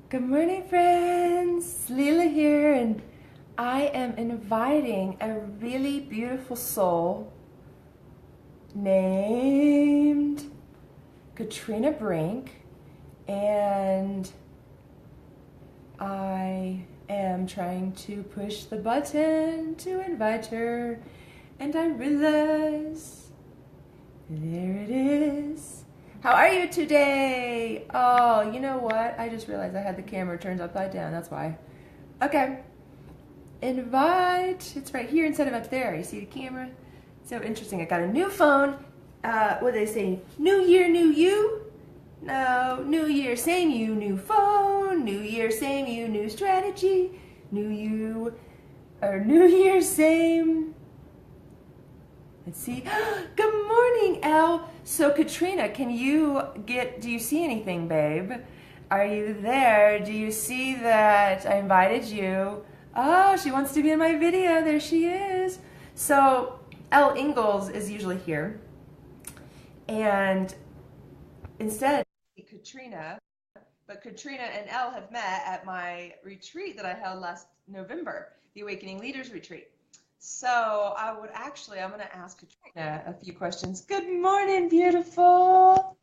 Good morning, friends. Lila here, and I am inviting a really beautiful soul named Katrina Brink, and I am trying to push the button to invite her, and I realize there it is. How are you today? Oh, you know what? I just realized I had the camera turned upside down. That's why. Okay. Invite. It's right here instead of up there. You see the camera? So interesting. I got a new phone. What do they say? New year, new you? No, new year, same you, new phone. New year, same you, new strategy. New you, or new year, same. Let's see. Good morning, Elle. So, Katrina, do you see anything, babe? Are you there? Do you see that I invited you? Oh, she wants to be in my video. There she is. So, Elle Ingalls is usually here. And instead, Katrina, but Katrina and Elle have met at my retreat that I held last November, the Awakening Leaders Retreat. So I'm going to ask Katrina a few questions. Good morning, beautiful.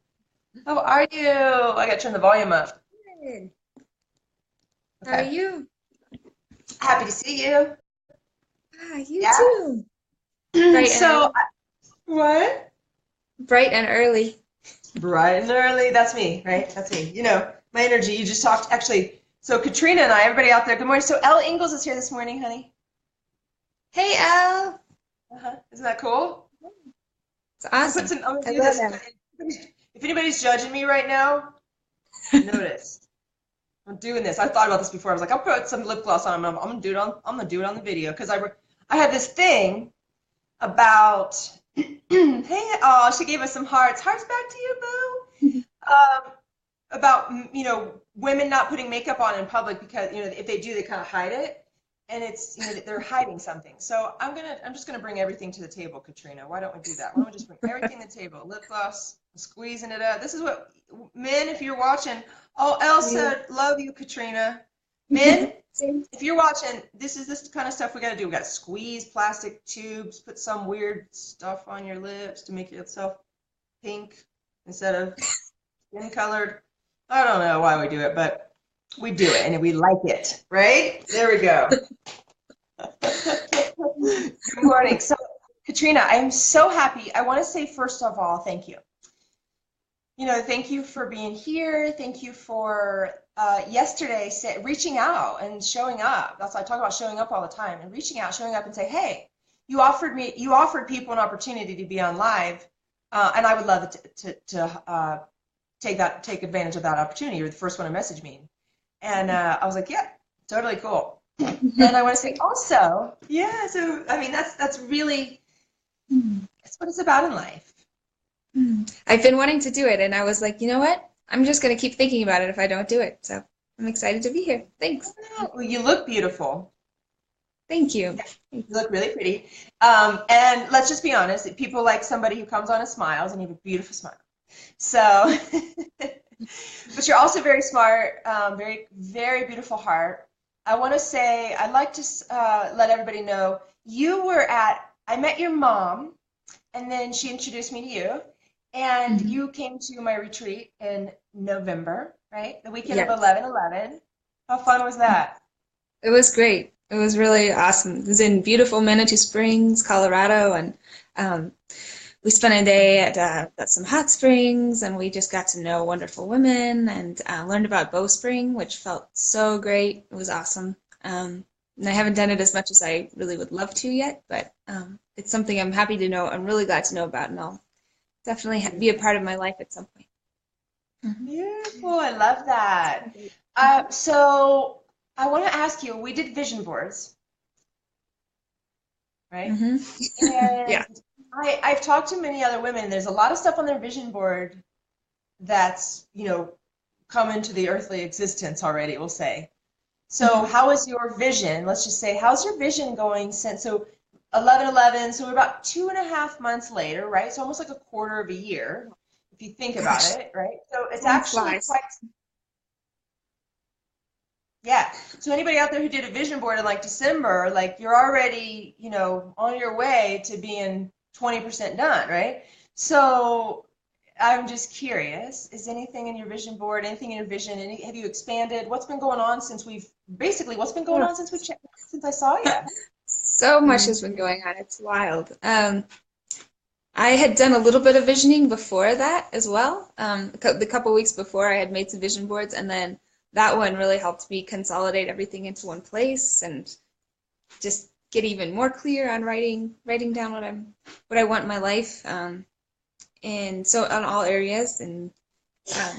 How are you? I got to turn the volume up. Good. How are Okay. you? Happy to see you. You Yeah. too. Bright and So, early. what? Bright and early. Bright and early. That's me, right? That's me. You know, my energy. You just talked. Actually, so Katrina and I, everybody out there, good morning. So, Elle Ingalls is here this morning, honey. Hey, Al. Isn't that cool? It's I'm awesome. gonna I do love this. that. If anybody's judging me right now, notice. I'm doing this. I thought about this before. I was like, I'll put some lip gloss on. I'm gonna do it on. I'm gonna do it on the video because I had this thing about. Hey, oh, she gave us some hearts. Hearts back to you, boo. About women not putting makeup on in public because if they do, they kind of hide it, and it's they're hiding something. So I'm just gonna bring everything to the table, Katrina. Why don't we do that? Why don't we just bring everything to the table? Lip gloss, squeezing it up. This is what men, if you're watching. Oh, Elsa, love you, Katrina. Men, Same. if you're watching, this kind of stuff we got to do. We got to squeeze plastic tubes, put some weird stuff on your lips to make yourself pink instead of skin colored. I don't know why we do it, but we do it and we like it, right? There we go. Good morning. So, Katrina, I'm so happy. I want to say, first of all, thank you. Thank you for being here. Thank you for yesterday reaching out and showing up. That's why I talk about showing up all the time and reaching out, showing up and say, hey, you offered people an opportunity to be on live, and I would love to take advantage of that opportunity. You're the first one to message me, and I was like, yeah, totally cool. And I want to say also, yeah. So I mean, that's really that's what it's about in life. I've been wanting to do it, and I was like, you know what? I'm just going to keep thinking about it if I don't do it. So I'm excited to be here. Thanks. Well, you look beautiful. Thank you. You look really pretty. And let's just be honest, people like somebody who comes on and smiles, and you have a beautiful smile. So, but you're also very smart, very, very beautiful heart. I want to say, I'd like to let everybody know I met your mom, and then she introduced me to you, and Mhm. you came to my retreat in November, right? The weekend of Yes. 11/11. How fun was that? It was great. It was really awesome. It was in beautiful Manitou Springs, Colorado, and um, we spent a day at some hot springs, and we just got to know wonderful women and learned about bowspring, which felt so great. It was awesome. And I haven't done it as much as I really would love to yet, but it's something I'm happy to know. I'm really glad to know about, and I'll definitely be a part of my life at some point. Mhm. Beautiful. I love that. So I want to ask you, we did vision boards, right? Hmm. And Yeah. I've talked to many other women. There's a lot of stuff on their vision board that's, come into the earthly existence already, we'll say. So Hmm. how is your vision? Let's just say, how's your vision going since, so 11/11, so we're about 2.5 months later, right? So almost like a quarter of a year, if you think about Gosh, it, right? So it's time actually flies. Yeah. So anybody out there who did a vision board in like December, like you're already, on your way to being 20% done, right? So I'm just curious, is anything in your vision board, anything in your vision, have you expanded? What's been going on what's been going Yeah. on since I saw you? So much has been going on. It's wild. I had done a little bit of visioning before that as well. The couple weeks before, I had made some vision boards, and then that one really helped me consolidate everything into one place and just get even more clear on writing down what I want in my life. And so on all areas, and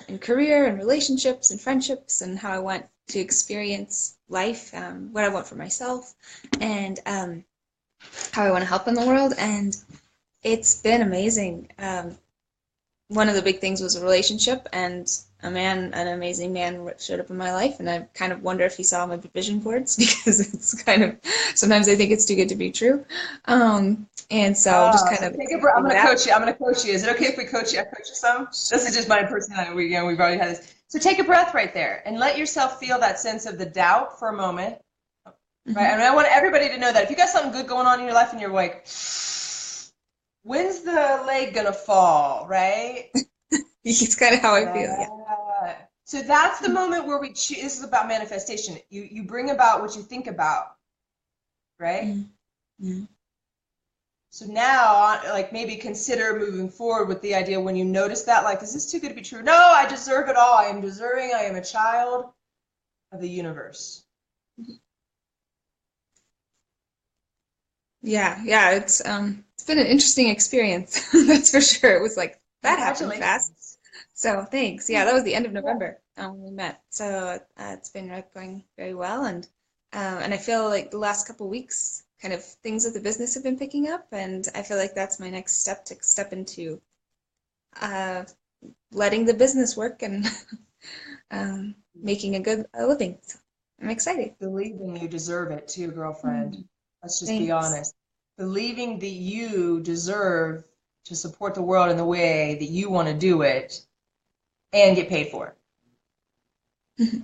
in career and relationships and friendships, and how I want to experience life, what I want for myself, and how I want to help in the world. And it's been amazing. One of the big things was a relationship, and an amazing man showed up in my life, and I kind of wonder if he saw my vision boards because it's kind of, sometimes I think it's too good to be true. And so just kind So of take a breath. I'm accepting going to that. coach you. I'm going to coach you. Is it okay if we coach you? I coach you some. This is just my personality. We've already had this. So take a breath right there and let yourself feel that sense of the doubt for a moment, right? Mhm. And I want everybody to know that if you got something good going on in your life and you're like, when's the leg gonna fall, right? It's kind of how I feel, yeah. Yeah. So that's the moment where we choose. This is about manifestation. You bring about what you think about, right? Mm-hmm. So now, like maybe consider moving forward with the idea when you notice that, like, is this too good to be true? No, I deserve it all. I am deserving. I am a child of the universe. Yeah, it's been an interesting experience. That's for sure. It was like that happened fast. Congratulations. So thanks. Yeah, that was the end of Yeah. November when we met. So it's been going very well, and I feel like the last couple weeks, kind of things with the business have been picking up, and I feel like that's my next step to step into uh, letting the business work and making a living. So I'm excited. Believing you deserve it too, girlfriend. Mm, Let's just be thanks. honest. Believing that you deserve to support the world in the way that you want to do it and get paid for it.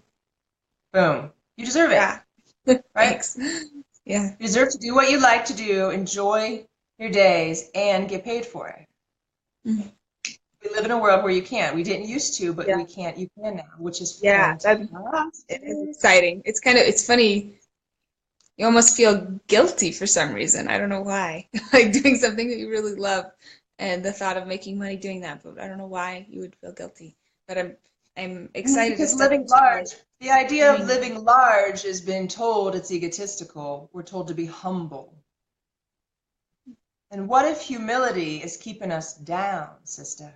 Boom. You deserve it, Yeah, right? thanks. Yeah. You deserve to do what you like to do, enjoy your days, and get paid for it. Mhm. We live in a world where you can't. We didn't used to, but Yeah. we can't. You can now, which is Yeah, fantastic. it is exciting. It's funny. You almost feel guilty for some reason. I don't know why. Like doing something that you really love and the thought of making money doing that, but I don't know why you would feel guilty. But I'm excited to Because step living into my large, the idea of dreaming. living large has been told it's egotistical. We're told to be humble. And what if humility is keeping us down, sister?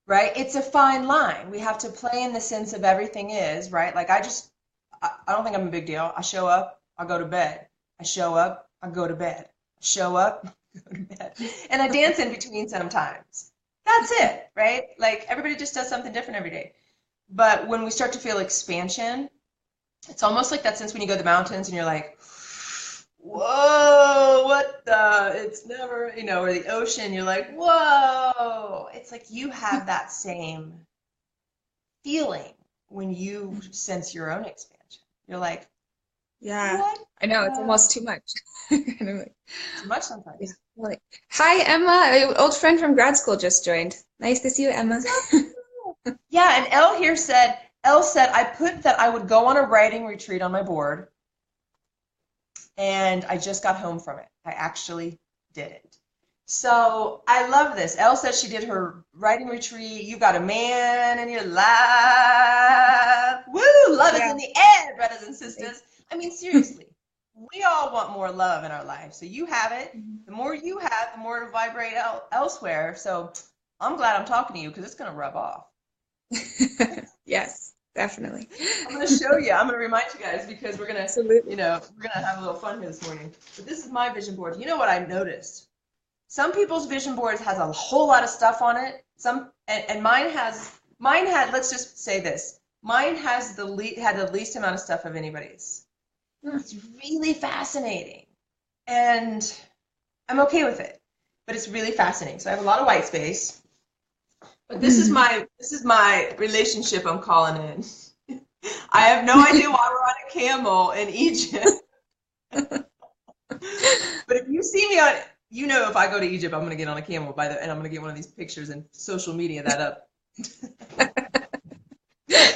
Right? It's a fine line. We have to play in the sense of everything is, right? Like I don't think I'm a big deal. I show up, I go to bed. I show up, I go to bed. I show up, I go to bed. And I dance in between sometimes. That's it, right? Like everybody just does something different every day. But when we start to feel expansion, it's almost like that sense when you go to the mountains and you're like, whoa, what the? It's never, or the ocean, you're like, whoa. It's like you have that same feeling when you sense your own expansion. You're like, Yeah, what I know it's the? almost too much. Kind of like, Too much yeah. sometimes. Like, hi, Emma, an old friend from grad school just joined. Nice to see you, Emma. So cool. Yeah, and Elle said, I put that I would go on a writing retreat on my board, and I just got home from it. I actually did it. So I love this. Elle said she did her writing retreat. You got a man in your life. Woo! Love is Yeah. in the air, brothers and sisters. I mean, seriously, we all want more love in our life. So you have it. The more you have, the more it'll vibrate elsewhere. So I'm glad I'm talking to you because it's going to rub off. Yes, definitely. I'm going to show you. I'm going to remind you guys because Absolutely. we're going to have a little fun here this morning. But this is my vision board. You know what I noticed? Some people's vision boards has a whole lot of stuff on it. And mine had, let's just say this. Mine has had the least amount of stuff of anybody's. It's really fascinating. And I'm okay with it. But it's really fascinating. So I have a lot of white space. But this is my relationship I'm calling in. I have no idea why we're on a camel in Egypt. But if you see me on, you know, if I go to Egypt, I'm going to get on a camel and I'm going to get one of these pictures and social media that up.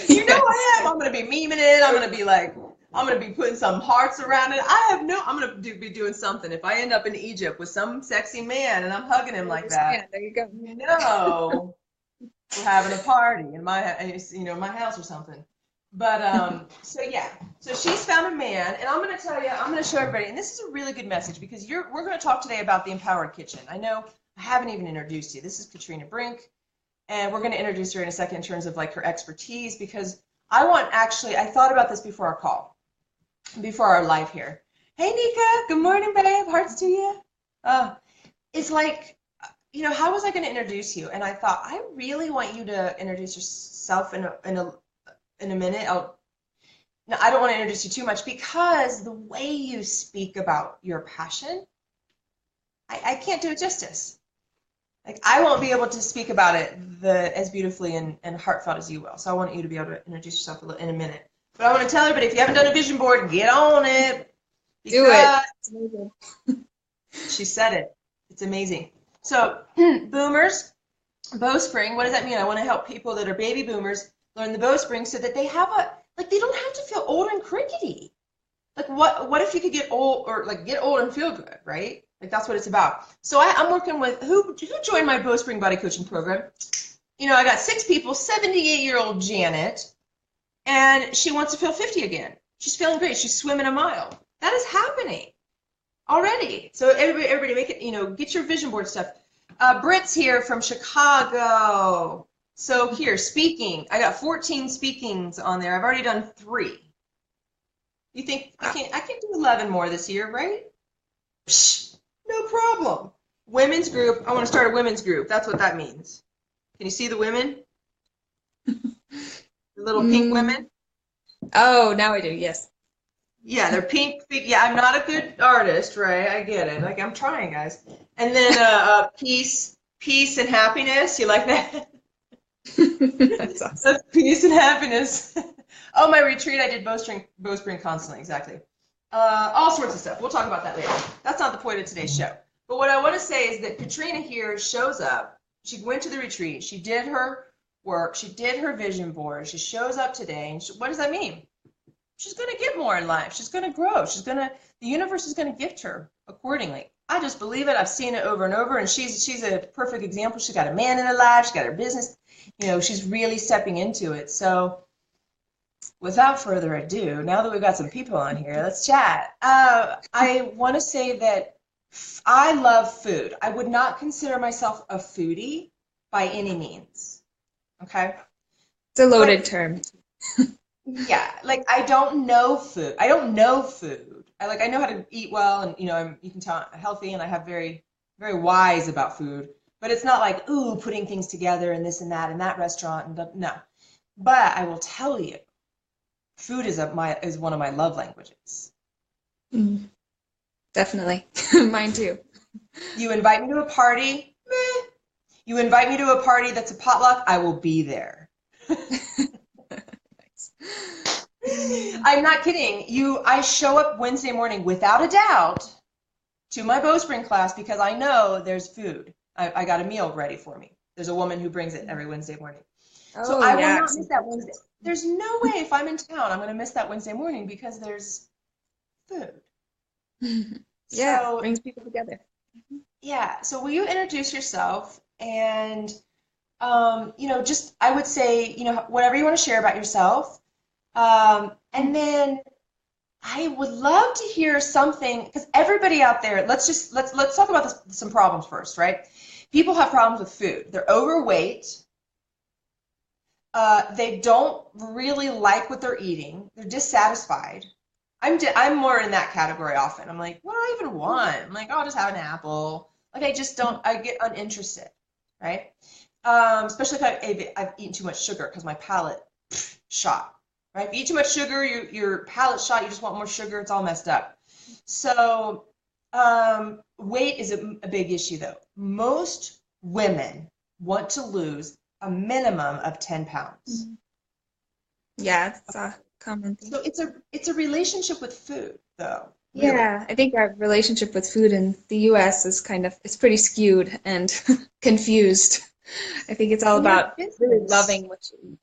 You know I Yes. am. I'm going to be memeing it. I'm going to be like, I'm going to be putting some hearts around it. I'm going to be doing something. If I end up in Egypt with some sexy man and I'm hugging him like that, There you go. you know, we're having a party in my house or something. But so yeah, so she's found a man, and I'm going to tell you, I'm going to show everybody, and this is a really good message because we're going to talk today about the empowered kitchen. I know I haven't even introduced you. This is Katrina Brink, and we're going to introduce her in a second in terms of like her expertise because I thought about this before our call, before our live here. Hey Nika, good morning, babe. Hearts to you. It's like, how was I going to introduce you? And I thought I really want you to introduce yourself in a minute. No, I don't want to introduce you too much because the way you speak about your passion, I can't do it justice. Like I won't be able to speak about it as beautifully and heartfelt as you will. So I want you to be able to introduce yourself in a minute. But I want to tell everybody, if you haven't done a vision board, get on it. Do it. She said it. It's amazing. So boomers, bowspring, what does that mean? I want to help people that are baby boomers learn the bowspring so that they have they don't have to feel old and crickety. Like what if you could get old or like get old and feel good, right? Like that's what it's about. So I'm working with who joined my bowspring body coaching program. I got 6 people, 78-year-old Janet, and she wants to feel 50 again. She's feeling great. She's swimming a mile. That is happening already. So everybody make it, get your vision board stuff. Britt's here from Chicago. So here, speaking. I got 14 speakings on there. I've already done 3. You think I can do 11 more this year, right? Psh, no problem. Women's group. I want to start a women's group. That's what that means. Can you see the women? The little pink women? Oh, now I do, yes. Yeah, they're pink. Yeah, I'm not a good artist, right? I get it. Like I'm trying, guys. And then peace and happiness. You like that? That's awesome. That's peace and happiness. Oh, my retreat, I did bowstring constantly, exactly. All sorts of stuff. We'll talk about that later. That's not the point of today's show. But what I want to say is that Katrina here shows up. She went to the retreat. She did her work. She did her vision board. She shows up today. And what does that mean? She's going to get more in life. She's going to grow. The universe is going to gift her accordingly. I just believe it. I've seen it over and over. And she's a perfect example. She's got a man in her life. She's got her business. She's really stepping into it. So without further ado, now that we've got some people on here, let's chat. I want to say that I love food. I would not consider myself a foodie by any means. Okay? It's a loaded term. Yeah, like I don't know food. I don't know food. I know how to eat well, and you can tell I'm healthy, and I have very, very wise about food. But it's not like putting things together and this and that in that restaurant and no. But I will tell you, food is one of my love languages. Definitely, mine too. You invite me to a party, meh. You invite me to a party that's a potluck, I will be there. I'm not kidding. I show up Wednesday morning without a doubt to my bowspring class because I know there's food. I got a meal ready for me. There's a woman who brings it every Wednesday morning. So I will not miss that Wednesday. There's no way if I'm in town I'm going to miss that Wednesday morning because there's food. Yeah, so, brings people together. Yeah. So will you introduce yourself and, just I would say, whatever you want to share about yourself. And then I would love to hear something because everybody out there, let's talk about some problems first, right? People have problems with food. They're overweight. They don't really like what they're eating. They're dissatisfied. I'm more in that category often. I'm like, what do I even want? I'm like, oh, I'll just have an apple. Like I get uninterested, right? Especially if I've eaten too much sugar because my palate shot. Right? If you eat too much sugar, your palate shot, you just want more sugar, it's all messed up. So weight is a big issue though. Most women want to lose a minimum of 10 pounds. Yeah, it's a common thing. So it's a relationship with food, though, really. Yeah, I think our relationship with food in the US is it's pretty skewed and confused. I think it's all And your about really business, loving what you eat.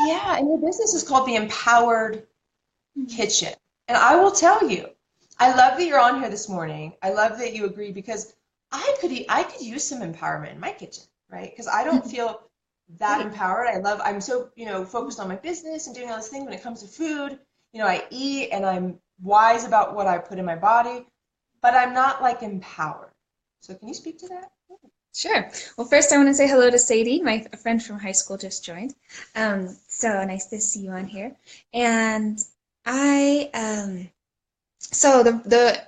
yeah, and your business is called the Empowered Kitchen. And I will tell you, I love that you're on here this morning. I love that you agree because I could use some empowerment in my kitchen, right? Because I don't feel that Great. empowered. I'm so, focused on my business and doing all this thing when it comes to food. I eat and I'm wise about what I put in my body, but I'm not like empowered. So can you speak to that? Sure. Well, first I want to say hello to Sadie, my a friend from high school just joined. So nice to see you on here. And I, so the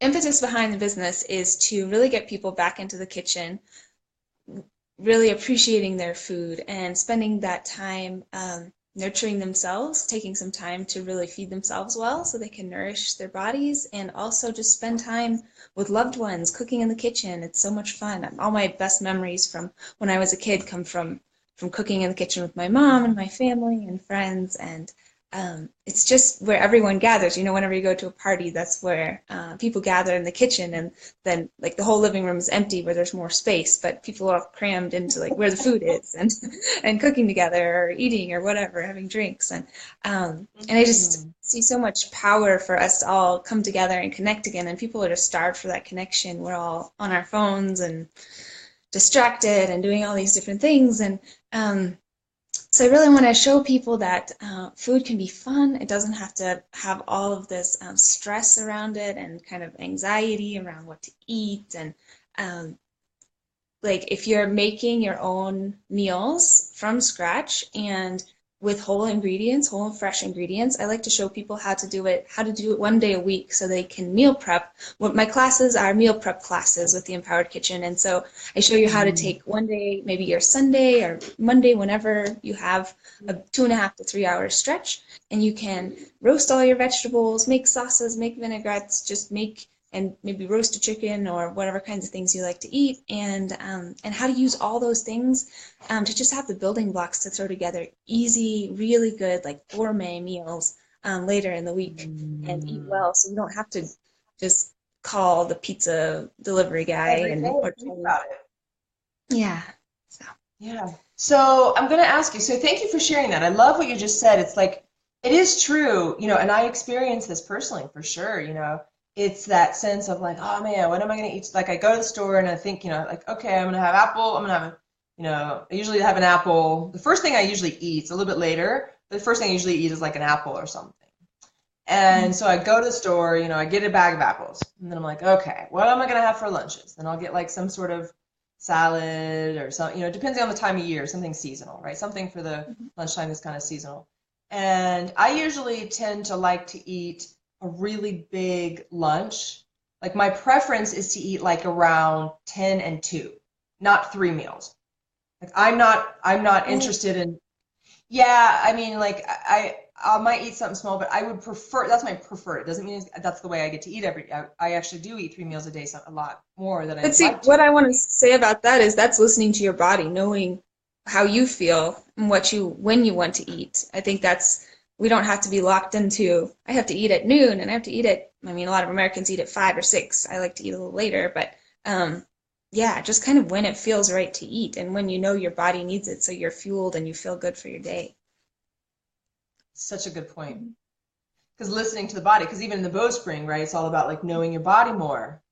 impetus behind the business is to really get people back into the kitchen, really appreciating their food and spending that time nurturing themselves, taking some time to really feed themselves well so they can nourish their bodies, and also just spend time with loved ones cooking in the kitchen. It's so much fun. All my best memories from when I was a kid come from cooking in the kitchen with my mom and my family and friends, and it's just where everyone gathers. Whenever you go to a party, that's where people gather in the kitchen, and then like the whole living room is empty where there's more space, but people are crammed into like where the food is and and cooking together or eating or whatever, having drinks, and I just Mhm. see so much power for us to all come together and connect again. And people are just starved for that connection. We're all on our phones and distracted and doing all these different things, and so I really want to show people that food can be fun. It doesn't have to have all of this stress around it and kind of anxiety around what to eat. And um, like if you're making your own meals from scratch and with whole ingredients, whole and fresh ingredients, I like to show people how to do it one day a week so they can meal prep. What my classes are meal prep classes with the Empowered Kitchen. And so I show you how to take one day, maybe your Sunday or Monday, whenever you have a 2.5 to 3 hour stretch, and you can roast all your vegetables, make sauces, make vinaigrettes, just make and maybe roast a chicken or whatever kinds of things you like to eat, and how to use all those things to just have the building blocks to throw together easy, really good, like gourmet meals later in the week and eat Mm. well, so you don't have to just call the pizza delivery guy Every day, and or think about it. yeah. So Yeah. So I'm going to ask you, so thank you for sharing that. I love what you just said. It's like, it is true, and I experience this personally for sure, it's that sense of like, oh man, what am I going to eat? Like I go to the store and I think, like, okay, I'm going to have apple. I'm going to have I usually have an apple. The first thing I usually eat, it's a little bit later, but the first thing I usually eat is like an apple or something. And so I go to the store, I get a bag of apples. And then I'm like, okay, what am I going to have for lunches? Then I'll get like some sort of salad or something, depending on the time of year, something seasonal, right? Something for the lunchtime is kind of seasonal. And I usually tend to like to eat a really big lunch. Like my preference is to eat like around 10 and 2, not 3 meals. Like I'm not interested in, yeah, I mean, like I might eat something small, but I would prefer. That's my preferred. It doesn't mean that's the way I get to eat every. I actually do eat 3 meals a day, so a lot more than but I'd see, like what to. I want to say about that is that's listening to your body, knowing how you feel and when you want to eat. I think that's we don't have to be locked into I have to eat at noon and I have to eat at I mean a lot of Americans eat at 5 or 6. I like to eat a little later, but um yeah, just kind of when it feels right to eat and when you know your body needs it so you're fueled and you feel good for your day. Such a good point. Mhm. Because listening to the body, because even in the bowspring, right, it's all about like knowing your body more.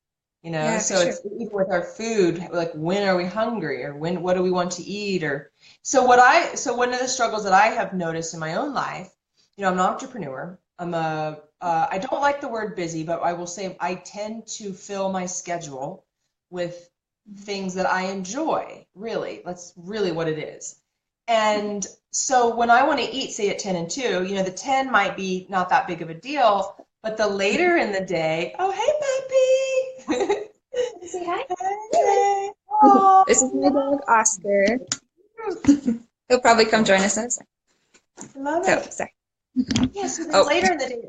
Yeah, for So sure. it's even with our food, like when are we hungry or what do we want to eat or so one of the struggles that I have noticed in my own life, I'm an entrepreneur. I don't like the word busy, but I will say I tend to fill my schedule with things that I enjoy, really. That's really what it is. And so when I want to eat, say at 10 and 2, the 10 might be not that big of a deal, but the later in the day, oh, hey, puppy. Say hi. Hey. Oh, This is my dog Oscar. He'll probably come join us in a second. I love So, it. sorry. Yeah, so then Oh, later in the day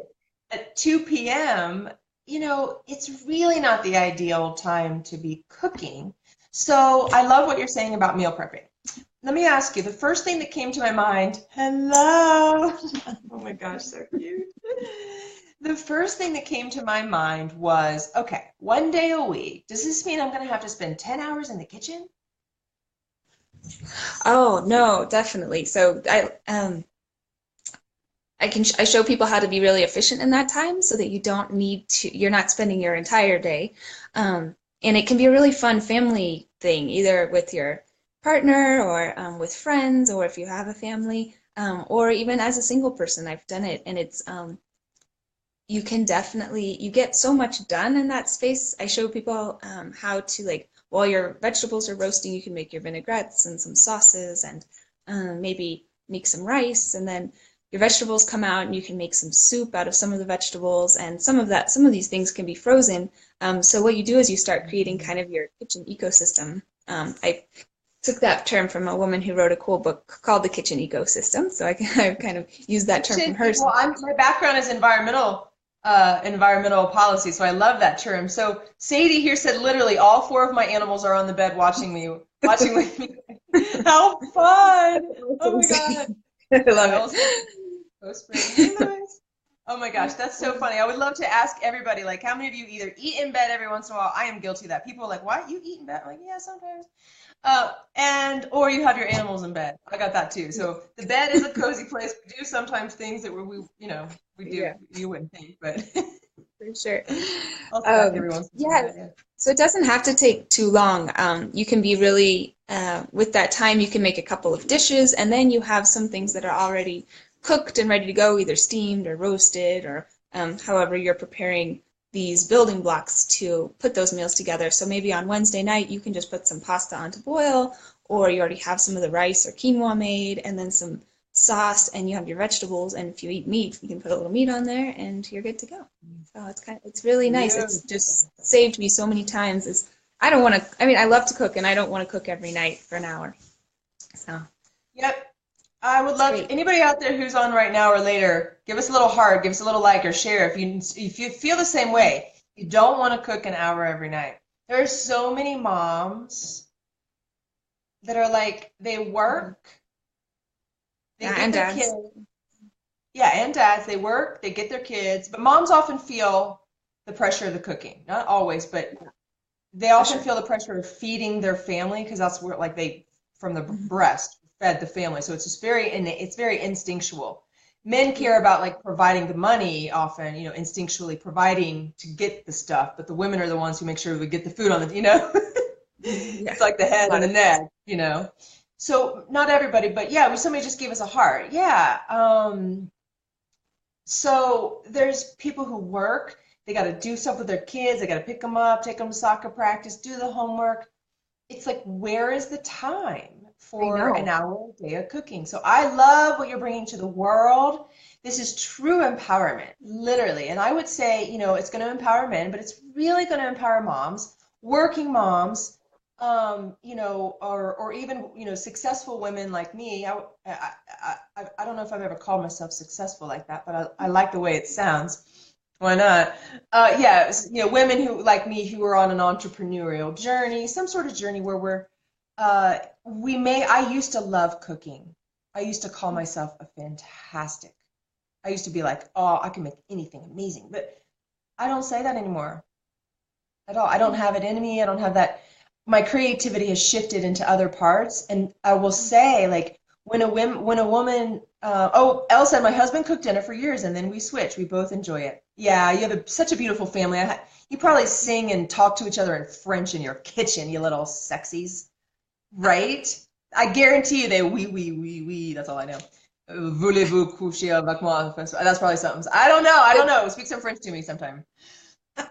at 2 p.m., it's really not the ideal time to be cooking. So I love what you're saying about meal prepping. let me ask you, the first thing that came to my mind, hello. Oh my gosh, so cute. The first thing that came to my mind was, okay, 1 day a week. Does this mean I'm going to have to spend 10 hours in the kitchen? Oh, no, definitely. So I show people how to be really efficient in that time so that you don't need to, you're not spending your entire day. And it can be a really fun family thing, either with your partner or with friends, or if you have a family, or even as a single person. I've done it, and it's you can definitely you get so much done in that space. I show people how to, like, while your vegetables are roasting, you can make your vinaigrettes and some sauces, and maybe make some rice, and then your vegetables come out and you can make some soup out of some of the vegetables, and some of these things can be frozen. So what you do is you start creating kind of your kitchen ecosystem. I took that term from a woman who wrote a cool book called The Kitchen Ecosystem, so I kind of used that term from her. Well, my background is environmental policy, so I love that term. So Sadie here said literally all four of my animals are on the bed watching with me. How fun! Oh my God. I love it. Hey, Louis. Oh my gosh, that's so funny. I would love to ask everybody, like, how many of you either eat in bed every once in a while? I am guilty of that. People are like, "What? You eat in bed?" I'm like, yeah, sometimes. And or you have your animals in bed. I got that too. So the bed is a cozy place. We do sometimes things that we do, Yeah, you wouldn't think, but for sure. I'll snack every once in a Yeah, while. Yeah. so it doesn't have to take too long. You can be really, with that time, you can make a couple of dishes, and then you have some things that are already cooked and ready to go, either steamed or roasted, or however you're preparing these building blocks to put those meals together. So maybe on Wednesday night, you can just put some pasta on to boil, or you already have some of the rice or quinoa made, and then some sauce, and you have your vegetables. And if you eat meat, you can put a little meat on there, and you're good to go. So it's really nice. Yeah. It's just saved me so many times. I don't want to. I mean, I love to cook, and I don't want to cook every night for an hour. So Yep. I would it's love great. anybody out there who's on right now or later, give us a little heart, give us a little like or share if you feel the same way. You don't want to cook an hour every night. There are so many moms that are like they work, they Yeah, get and their dads. kids. Yeah, and dads, they work, they get their kids, but moms often feel the pressure of the cooking. Not always, but they For often sure. feel the pressure of feeding their family because that's where like they from the Mhm. breast fed the family. So it's just it's very instinctual. Men Yeah. care about like providing the money often, instinctually providing to get the stuff, but the women are the ones who make sure we get the food on the. Yeah. It's like the A head lot and the of neck. So not everybody, but yeah, somebody just gave us a heart. Yeah. So there's people who work, they got to do stuff with their kids, they got to pick them up, take them to soccer practice, do the homework. It's like, where is the time I for an know. hour a day of cooking? So I love what you're bringing to the world. This is true empowerment, literally. And I would say, it's going to empower men, but it's really going to empower moms, working moms, or even, successful women like me. I don't know if I've ever called myself successful like that, but I like the way it sounds. Why not? Yeah, women who like me who are on an entrepreneurial journey, some sort of journey where I used to love cooking. I used to call myself a fantastic. I used to be like, oh, I can make anything amazing, but I don't say that anymore at all. I don't have it in me. I don't have that. My creativity has shifted into other parts, and I will say, like, when a woman, Elle said my husband cooked dinner for years, and then we switched. We both enjoy it. Yeah, you have such a beautiful family. You probably sing and talk to each other in French in your kitchen, you little sexies, right? I guarantee you they oui. That's all I know. Voulez-vous coucher avec moi? That's probably something. I don't know. I don't know. Speak some French to me sometime.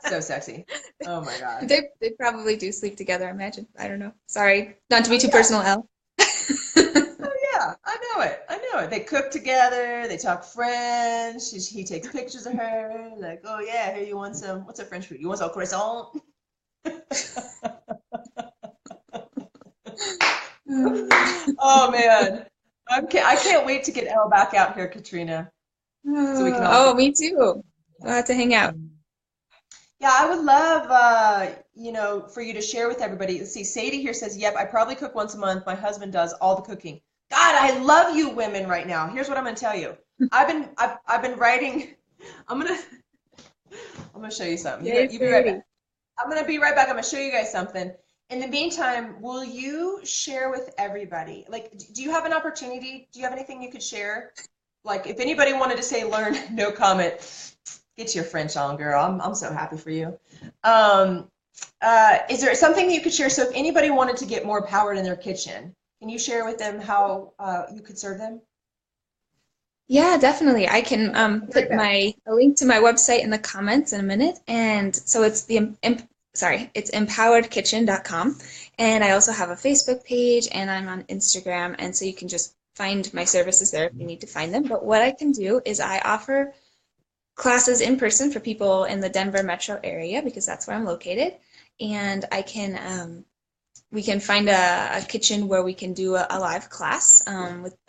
So sexy. Oh my God. They probably do sleep together, I imagine. I don't know. Sorry, not to be Oh too yeah. personal, Elle. Oh yeah. I know it. I know it. They cook together. They talk French. He takes pictures of her. Like, oh yeah, here you want some. What's a French food? You want some croissant? Oh man. I can't wait to get Elle back out here, Katrina, so we can all Oh, get. me too. We'll have to hang out. Yeah, I would love, for you to share with everybody. Let's see, Sadie here says, "Yep, I probably cook once a month. My husband does all the cooking." God, I love you women right now. Here's what I'm gonna tell you. I've been writing. I'm gonna I'm gonna show you something. Yay, You be right back. Sadie. I'm gonna be right back. I'm gonna show you guys something. In the meantime, will you share with everybody? Like, do you have an opportunity? Do you have anything you could share? Like, if anybody wanted to say learn, no comment. Get your French on, girl. I'm so happy for you. Um, is there something you could share? So if anybody wanted to get more powered in their kitchen, can you share with them how you could serve them? Yeah, definitely. I can Right put back. a link to my website in the comments in a minute. And so it's it's empoweredkitchen.com. And I also have a Facebook page and I'm on Instagram. And so you can just find my services there if you need to find them. But what I can do is I offer classes in person for people in the Denver metro area because that's where I'm located. And we can find a kitchen where we can do a live class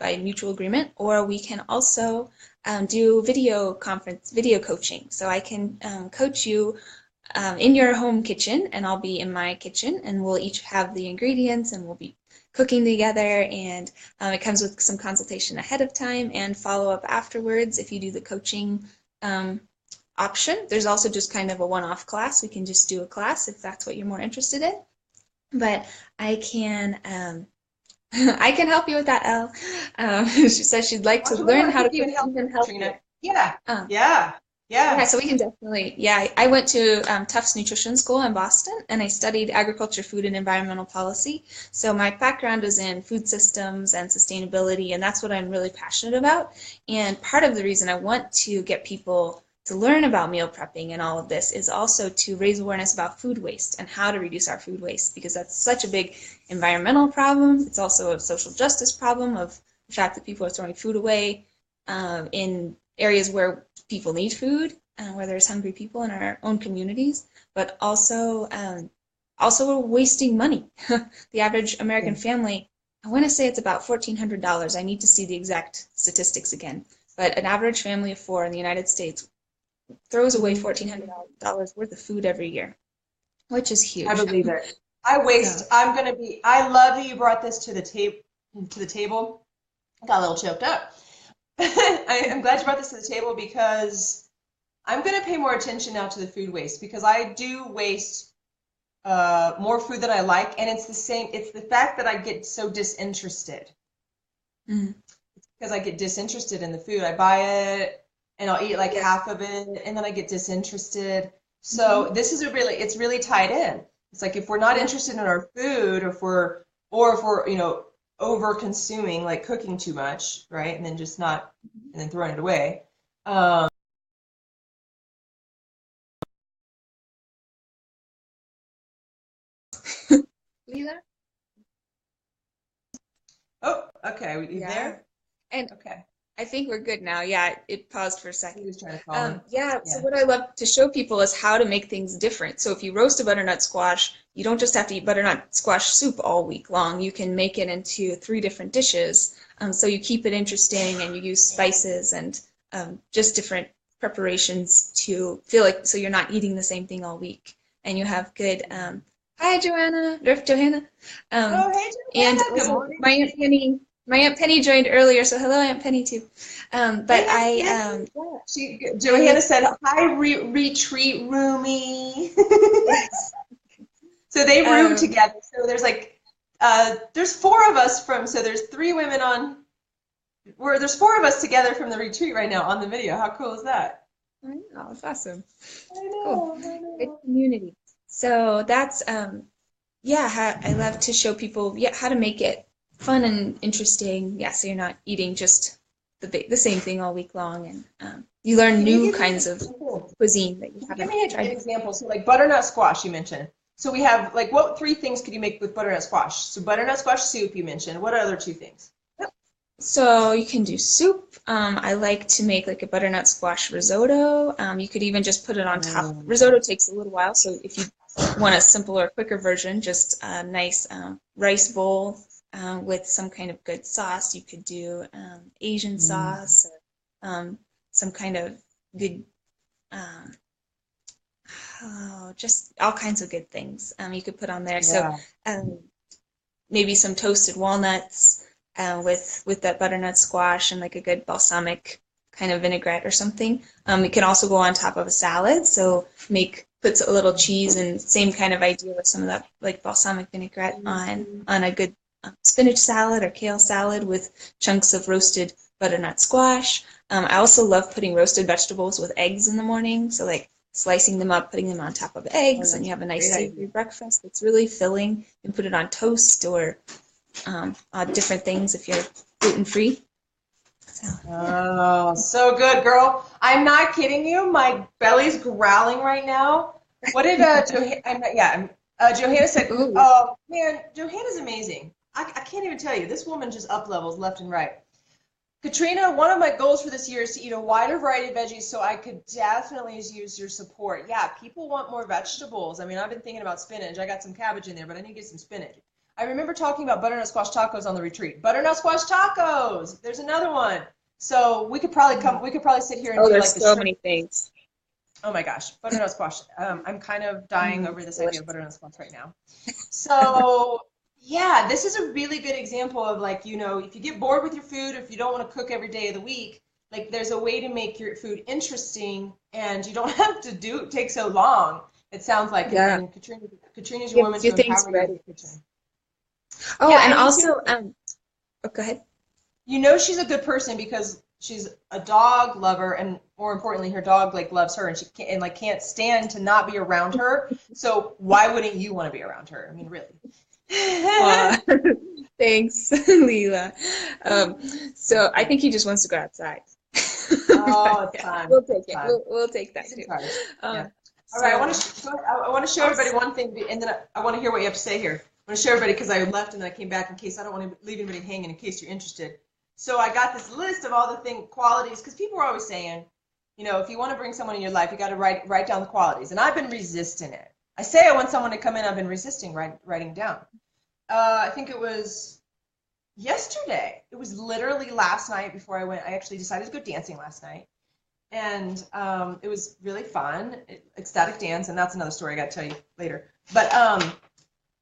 by mutual agreement, or we can also do video coaching. So I can coach you in your home kitchen, and I'll be in my kitchen, and we'll each have the ingredients, and we'll be cooking together. And it comes with some consultation ahead of time and follow up afterwards if you do the coaching um, option. There's also just kind of a one-off class. We can just do a class if that's what you're more interested in. But I can I can help you with that, Elle. She says she'd like to Watch, we learn want to how to keep you cook in health, even Katrina. healthier. Yeah, Um, yeah, yeah, yeah. so we can definitely, yeah, I went to Tufts Nutrition School in Boston and I studied agriculture, food, and environmental policy. So my background is in food systems and sustainability, and that's what I'm really passionate about. And part of the reason I want to get people to learn about meal prepping and all of this is also to raise awareness about food waste and how to reduce our food waste because that's such a big environmental problem. It's also a social justice problem of the fact that people are throwing food away in areas where people need food, where there's hungry people in our own communities, but also we're wasting money. The average American family, I want to say it's about $1,400. I need to see the exact statistics again, but an average family of four in the United States throws away $1,400 worth of food every year, which is I huge. believe it. I So, waste. I'm gonna be. I love that you brought this to the tape to the table. I got a little choked up. I'm glad you brought this to the table because I'm gonna pay more attention now to the food waste because I do waste more food than I like, and it's the same. It's the fact that I get so disinterested mm, because I get disinterested in the food. I buy it and I'll eat like yeah. half of it, and then I get disinterested. Hmm. So this is it's really tied in. It's like if we're not Yeah. interested in our food, if we're, over consuming, like cooking too much, right? And then just not, and then throwing it away. Um, Lila? oh, okay. You Yeah. there? And Okay. I think we're good now. Yeah, it paused for a He second. was trying to call in. Yeah, so Yeah. what I love to show people is how to make things different. So if you roast a butternut squash, you don't just have to eat butternut squash soup all week long. You can make it into three different dishes. So you keep it interesting and you use spices and just different preparations to feel like so you're not eating the same thing all week. And you have good, hi Joanna, or Johanna. Um, Oh, hey, and Joanna. Good also morning. My Aunt Penny joined earlier, so hello Aunt Penny too. Hey, But Aunt Penny. yeah, I Joanna look, said, "Hi, retreat roomie." yes. So they room Um, together. So there's four of us so there's three women there's four of us together from the retreat right now on the video. How cool is that? I know, it's awesome. I Cool. know, I Good know. community. So that's yeah, I love to show people how to make it fun and interesting. Yeah, so you're not eating just the same thing all week long, and you learn Can you new give me an kinds of example? cuisine that you Can you give haven't me an tried before. example? So like butternut squash you mentioned. So we have like what three things could you make with butternut squash? So butternut squash soup you mentioned. What other two things? So you can do soup. I like to make like a butternut squash risotto. You could even just put it on top. Risotto takes a little while, so if you want a simpler, quicker version, just a nice rice bowl with some kind of good sauce. You could do Asian Mm. sauce, or some kind of good um, Oh, just all kinds of good things you could put on there. So Yeah. um, maybe some toasted walnuts with that butternut squash and like a good balsamic kind of vinaigrette or something. It can also go on top of a salad. So puts a little cheese and same kind of idea with some of that like balsamic vinaigrette on a good spinach salad or kale salad with chunks of roasted butternut squash. I also love putting roasted vegetables with eggs in the morning. So like slicing them up, putting them on top of Oh, eggs, and you that's have a a nice great savory idea. breakfast that's really filling. You can put it on toast or different things if you're gluten free. So yeah. Oh, so good, girl. I'm not kidding you. My belly's growling right now. What did Johanna said? Ooh. Oh man, Johanna's amazing. I can't even tell you. This woman just up levels left and right. Katrina, one of my goals for this year is to eat a wider variety of veggies, so I could definitely use your support. Yeah, people want more vegetables. I mean, I've been thinking about spinach. I got some cabbage in there, but I need to get some spinach. I remember talking about butternut squash tacos on the retreat. Butternut squash tacos. There's another one. So we could probably sit here and Oh, do there's like the so shrimp. many things. Oh my gosh, butternut squash. I'm kind of dying over this idea of Delicious. butternut squash right now. So yeah, this is a really good example of like, if you get bored with your food, if you don't want to cook every day of the week, like there's a way to make your food interesting and you don't have to take so long. It sounds like, Yeah. and Katrina's your Give a woman few to things empower you in ready. the kitchen. Oh, Yeah, and and also, oh, go ahead. she's a good person because she's a dog lover, and more importantly, her dog like loves her, and she can't, and like can't stand to not be around her. So why wouldn't you want to be around her? I mean, really. Aw, thanks, Lila. Um, so I think he just wants to go outside. But Oh, it's yeah, time. we'll take It's it. time. We'll take that He's in too. charge. Yeah. Um, All right. so I want to show everybody also, one thing, and then I want to hear what you have to say here. I want to show everybody because I left and then I came back in case I don't want to leave anybody hanging in case you're interested. So I got this list of all the qualities because people are always saying, if you want to bring someone in your life, you got to write down the qualities, and I've been resisting it. I say I want someone to come in. I've been resisting writing down. I think it was yesterday. It was literally last night before I went. I actually decided to go dancing last night and it was really fun, ecstatic dance, and that's another story I got to tell you later. But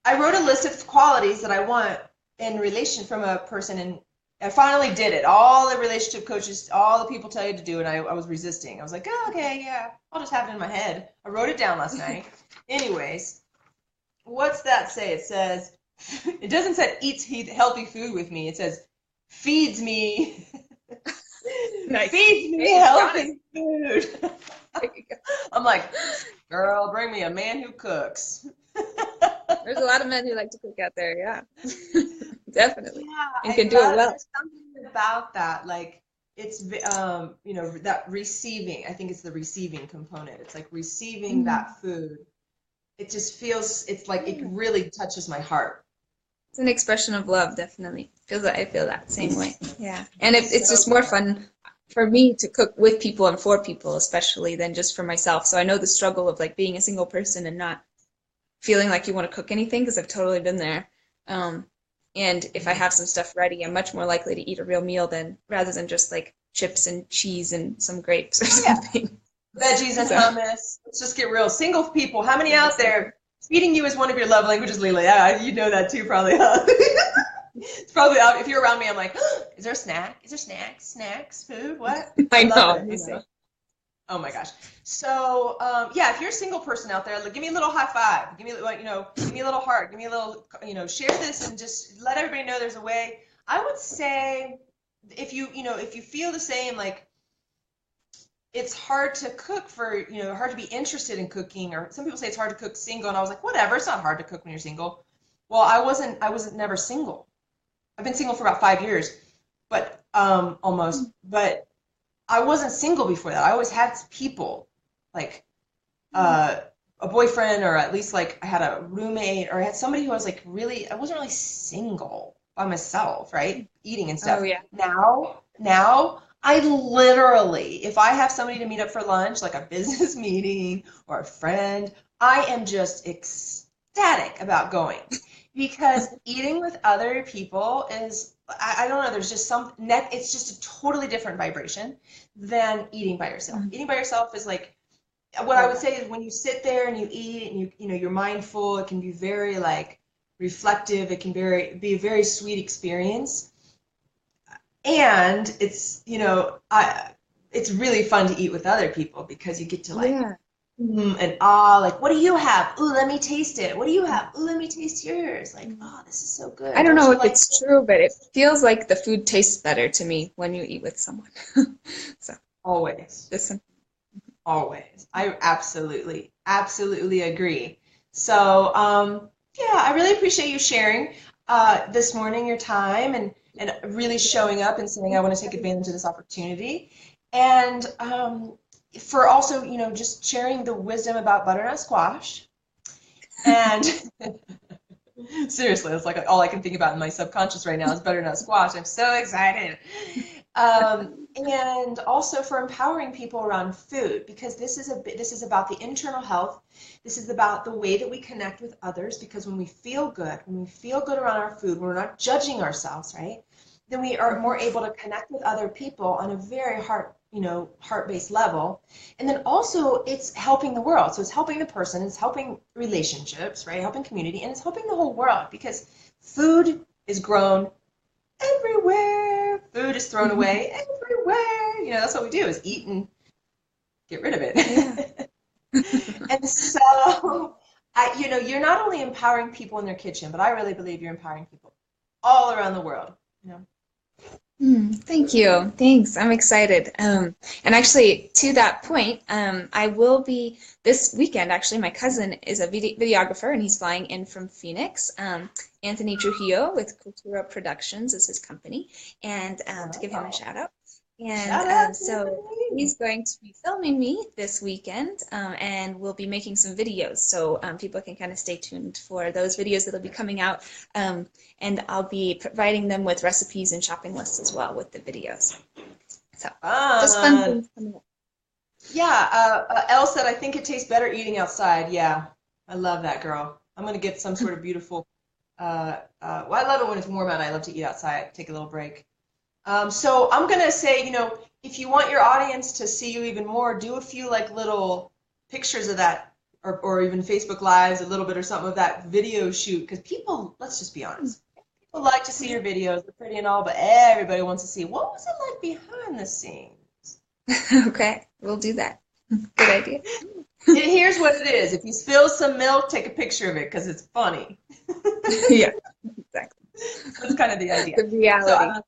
I wrote a list of qualities that I want in relation from a person, and I finally did it. All the relationship coaches, all the people tell you to do it, I was resisting. I was like, oh, okay, yeah, I'll just have it in my head. I wrote it down last night. Anyways, what's that say? It says, it doesn't say eats healthy food with me. It says feeds me nice. feeds me Hey, you got it. healthy food. There you go. I'm like, girl, bring me a man who cooks. There's a lot of men who like to cook out there, yeah. Definitely. Yeah, And can do it well. there's something about that. Like, it's, that receiving, I think it's the receiving component. It's like receiving Mm. that food. It just feels, it's like, it Yeah. really touches my heart. It's an expression of love, definitely. I feel that same way. Yeah. And it's So just more fun for me to cook with people and for people, especially than just for myself. So I know the struggle of like being a single person and not feeling like you want to cook anything because I've totally been there. Um, and if I have some stuff ready, I'm much more likely to eat a real meal than rather than just like chips and cheese and some grapes or oh yeah, something. veggies and So hummus. Let's just get real. Single people, how many out there? Feeding you is one of your love languages, Lila. Yeah, you know that too, probably, huh? It's probably if you're around me, I'm like, is there a snack? Is there snacks, food? What? I I love know, it, me say. Oh my gosh. So yeah, if you're a single person out there, give me a little high five. Give me give me a little heart. Give me a little share this and just let everybody know there's a way. I would say if you feel the same, like it's hard to cook hard to be interested in cooking, or some people say it's hard to cook single, and I was like, whatever, it's not hard to cook when you're single. Well, I wasn't never single. I've been single for about 5 years, but almost. But I wasn't single before that. I always had people, like uh, a boyfriend, or at least like I had a roommate, or I had somebody who I was like really. I wasn't really single by myself, right? Eating and Oh stuff. yeah. Now I literally, if I have somebody to meet up for lunch, like a business meeting or a friend, I am just ecstatic about going because eating with other people is, I don't know, there's just it's just a totally different vibration than eating by yourself. Mhm. Eating by yourself is like, what I would Yeah. say is when you sit there and you eat and you know you're mindful, it can be very like reflective. It can be a very sweet experience, and it's it's really fun to eat with other people because you get to like Yeah. and like what do you have? Ooh, let me taste it. What do you have? Ooh, let me taste yours. Like, oh, this is so I good. don't Don't know you if like it's true, but it feels like the food tastes better to me when you eat with someone. So always? just some, Always. I absolutely agree. So, yeah, I really appreciate you sharing this morning your time and really showing up and saying I want to take advantage of this opportunity. And for also, just sharing the wisdom about butternut squash. And seriously, it's like all I can think about in my subconscious right now is butternut squash. I'm so excited. And also for empowering people around food because this is about the internal health. This is about the way that we connect with others because when we feel good around our food, when we're not judging ourselves, right? Then we are more able to connect with other people on a very heart-based level. And then also it's helping the world. So it's helping the person, it's helping relationships, right? Helping community, and it's helping the whole world because food is grown everywhere. Food is thrown away everywhere. That's what we do is eat and get rid of yeah. it. And so, you're not only empowering people in their kitchen, but I really believe you're empowering people all around the world. You know. Thank you. Thanks. I'm excited. And actually, to that point, I will be this weekend. Actually, my cousin is a videographer, and he's flying in from Phoenix. Anthony Trujillo with Cultura Productions is his company, and to give him a Wow. shout out. And Shout out to so Anthony. he's going to be filming me this weekend, and we'll be making some videos. So people can kind of stay tuned for those videos that'll be coming out. And I'll be providing them with recipes and shopping lists as well with the videos. So just fun Fun. things coming up. Yeah, Elle said, I think it tastes better eating outside. Yeah, I love that, girl. I'm going to get some sort of beautiful, well, I love it when it's warm out. I love to eat outside, take a little break. So I'm going to say, if you want your audience to see you even more, do a few like little pictures of that or even Facebook Lives, a little bit or something of that video shoot. Because people, let's just be honest, people like to see your videos. They're pretty and all, but everybody wants to see what was it like behind the scenes. Okay, we'll do that. Good idea. And here's what it is. If you spill some milk, take a picture of it because it's funny. Yeah, exactly. That's kind of the idea. The So reality.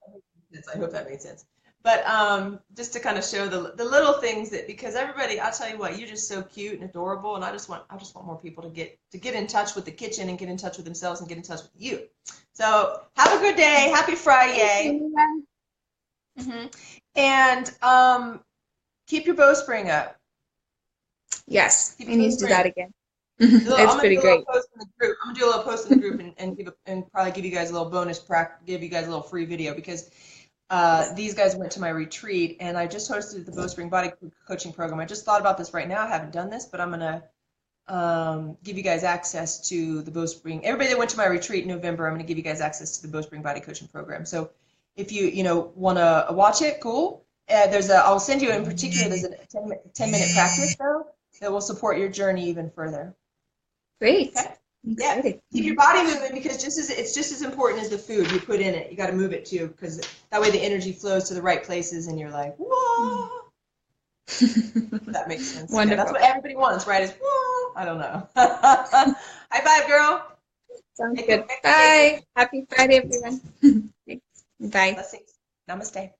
I hope that made sense. But just to kind of show the little things that because everybody, I'll tell you what, you're just so cute and adorable, and I just want more people to get in touch with the kitchen and get in touch with themselves and get in touch with you. So have a good day. Happy Friday. Hmm. And keep your bowstring up. Yes, Keep I your need to do that bowstring. again. I'm It's gonna pretty do a little great. post in the group. I'm gonna do a little post in the group and probably give you guys a little bonus give you guys a little free video because these guys went to my retreat and I just hosted the Bowspring Body Coaching Program. I just thought about this right now. I haven't done this, but I'm gonna give you guys access to the Bowspring. Everybody that went to my retreat in November, I'm gonna give you guys access to the Bowspring Body Coaching Program. So if you wanna watch it, cool. I'll send you in particular. There's a 10-minute practice though that will support your journey even further. Great. Okay. I'm Yeah. excited. Keep your body moving because it's just as important as the food you put in it. You got to move it too because that way the energy flows to the right places and you're like, whoa. That makes sense. Okay, that's Wonderful. what everybody wants, right? Is whoa. I don't know. High five, girl. Sounds Make good. it, make it. Bye. Happy Friday, everyone. Thanks. Bye. Blessings. Namaste.